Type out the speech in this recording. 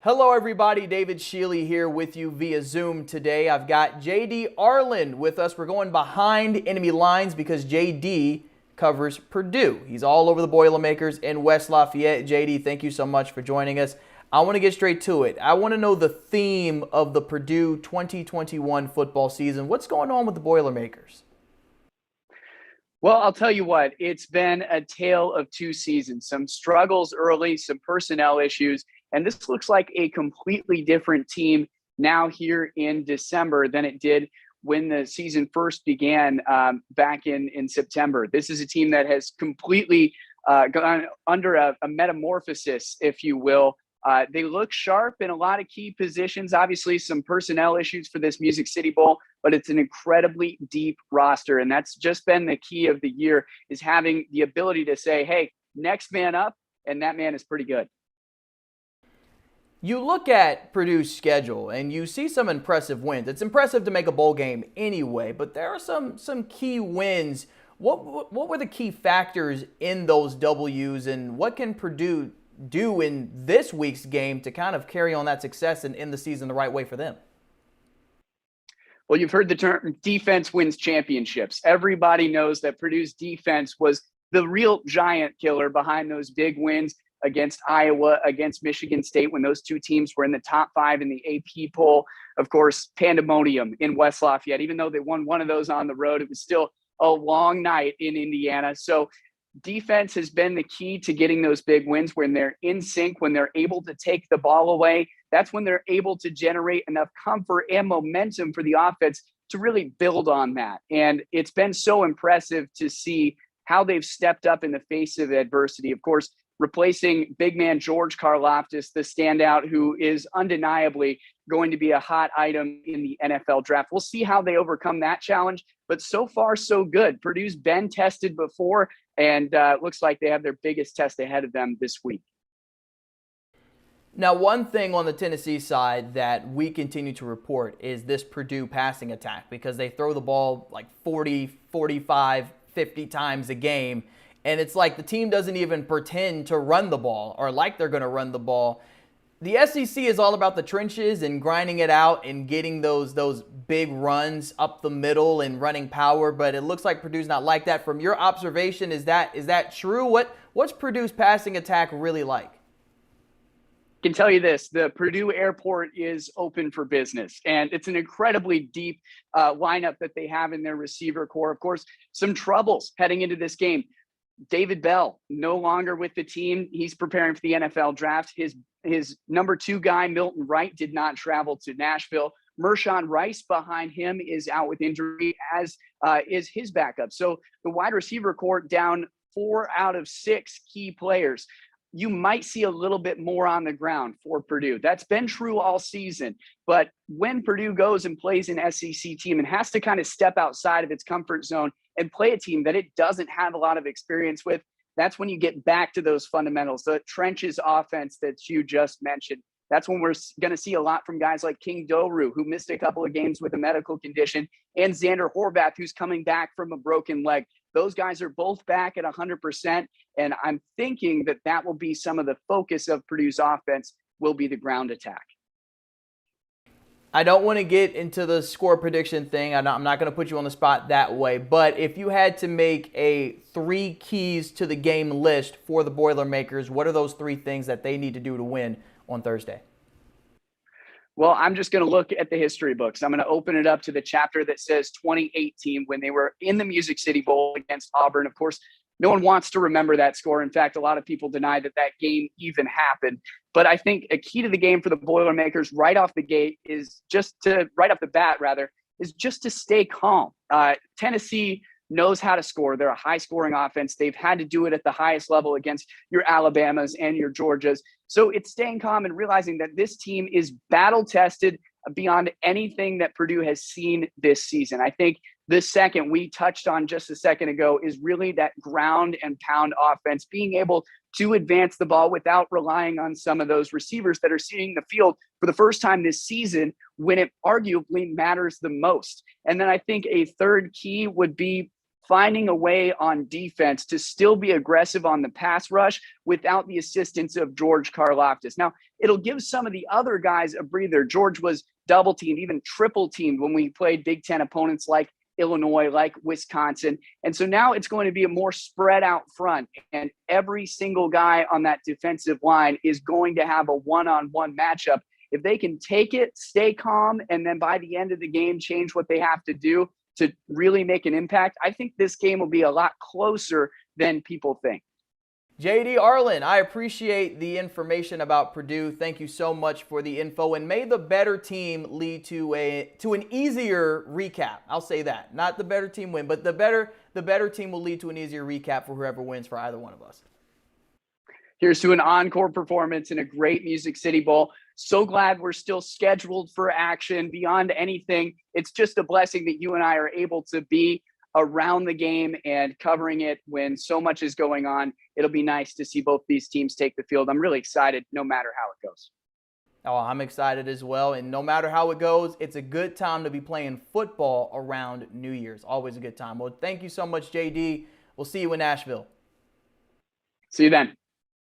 Hello everybody, David Schiele here with you via Zoom today. I've got JD Arland with us. We're going behind enemy lines because JD covers Purdue. He's all over the Boilermakers in West Lafayette. JD, thank you so much for joining us. I want to get straight to it. I want to know the theme of the Purdue 2021 football season. What's going on with the Boilermakers? Well, I'll tell you what, it's been a tale of two seasons, some struggles early, some personnel issues, and this looks like a completely different team now here in December than it did when the season first began back in September. This is a team that has completely gone under a metamorphosis, if you will. They look sharp in a lot of key positions. Obviously, some personnel issues for this Music City Bowl, but it's an incredibly deep roster. And that's just been the key of the year, is having the ability to say, hey, next man up, and that man is pretty good. You look at Purdue's schedule and you see some impressive wins. It's impressive to make a bowl game anyway, but there are some key wins. What were the key factors in those W's, and what can Purdue do in this week's game to kind of carry on that success and end the season the right way for them? Well, you've heard the term defense wins championships. Everybody knows that Purdue's defense was the real giant killer behind those big wins against Iowa, against Michigan State, when those two teams were in the top 5 in the AP poll. Of course, pandemonium in West Lafayette. Even though they won one of those on the road, it was still a long night in Indiana. So defense has been the key to getting those big wins. When they're in sync, when they're able to take the ball away, that's when they're able to generate enough comfort and momentum for the offense to really build on that. And it's been so impressive to see how they've stepped up in the face of adversity. Of course, replacing big man George Karlaftis, the standout who is undeniably going to be a hot item in the NFL draft. We'll see how they overcome that challenge, but so far so good. Purdue's been tested before, and looks like they have their biggest test ahead of them this week. Now, one thing on the Tennessee side that we continue to report is this Purdue passing attack, because they throw the ball like 40, 45, 50 times a game. And it's like the team doesn't even pretend to run the ball or like they're going to run the ball. The SEC is all about the trenches and grinding it out and getting those big runs up the middle and running power, but it looks like Purdue's not like that. From your observation, is that true? What's Purdue's passing attack really like? I can tell you this, the Purdue airport is open for business, and it's an incredibly deep lineup that they have in their receiver core. Of course, some troubles heading into this game. David Bell, no longer with the team. He's preparing for the NFL draft. His number 2 guy, Milton Wright, did not travel to Nashville. Mershawn Rice behind him is out with injury, as is his backup. So the wide receiver core down 4 out of 6 key players. You might see a little bit more on the ground for Purdue. That's been true all season. But when Purdue goes and plays an SEC team and has to kind of step outside of its comfort zone and play a team that it doesn't have a lot of experience with, that's when you get back to those fundamentals, the trenches offense that you just mentioned. That's when we're going to see a lot from guys like King Doru, who missed a couple of games with a medical condition, and Xander Horvath, who's coming back from a broken leg. Those guys are both back at 100%, and I'm thinking that will be some of the focus of Purdue's offense, will be the ground attack. I don't want to get into the score prediction thing. I'm not going to put you on the spot that way, but if you had to make a 3 keys to the game list for the Boilermakers, what are those 3 things that they need to do to win on Thursday? Well, I'm just going to look at the history books. I'm going to open it up to the chapter that says 2018, when they were in the Music City Bowl against Auburn. Of course, no one wants to remember that score. In fact, a lot of people deny that game even happened. But I think a key to the game for the Boilermakers right off the bat is just to stay calm. Tennessee knows how to score. They're a high-scoring offense. They've had to do it at the highest level against your Alabamas and your Georgias. So it's staying calm and realizing that this team is battle-tested beyond anything that Purdue has seen this season. I think the second we touched on just a second ago is really that ground and pound offense, being able to advance the ball without relying on some of those receivers that are seeing the field for the first time this season when it arguably matters the most. And then I think a third key would be finding a way on defense to still be aggressive on the pass rush without the assistance of George Karlaftis. Now, it'll give some of the other guys a breather. George was double teamed, even triple teamed when we played Big Ten opponents like Illinois, like Wisconsin. And so now it's going to be a more spread out front, and every single guy on that defensive line is going to have a one-on-one matchup. If they can take it, stay calm, and then by the end of the game, change what they have to do to really make an impact, I think this game will be a lot closer than people think. JD Arland, I appreciate the information about Purdue. Thank you so much for the info, and may the better team lead to an easier recap. I'll say that. Not the better team win, but the better team will lead to an easier recap for whoever wins for either one of us. Here's to an encore performance in a great Music City Bowl. So glad we're still scheduled for action. Beyond anything, it's just a blessing that you and I are able to be around the game and covering it when so much is going on. It'll be nice to see both these teams take the field. I'm really excited no matter how it goes. Oh, I'm excited as well. And no matter how it goes, it's a good time to be playing football around New Year's. Always a good time. Well, thank you so much, JD. We'll see you in Nashville. See you then.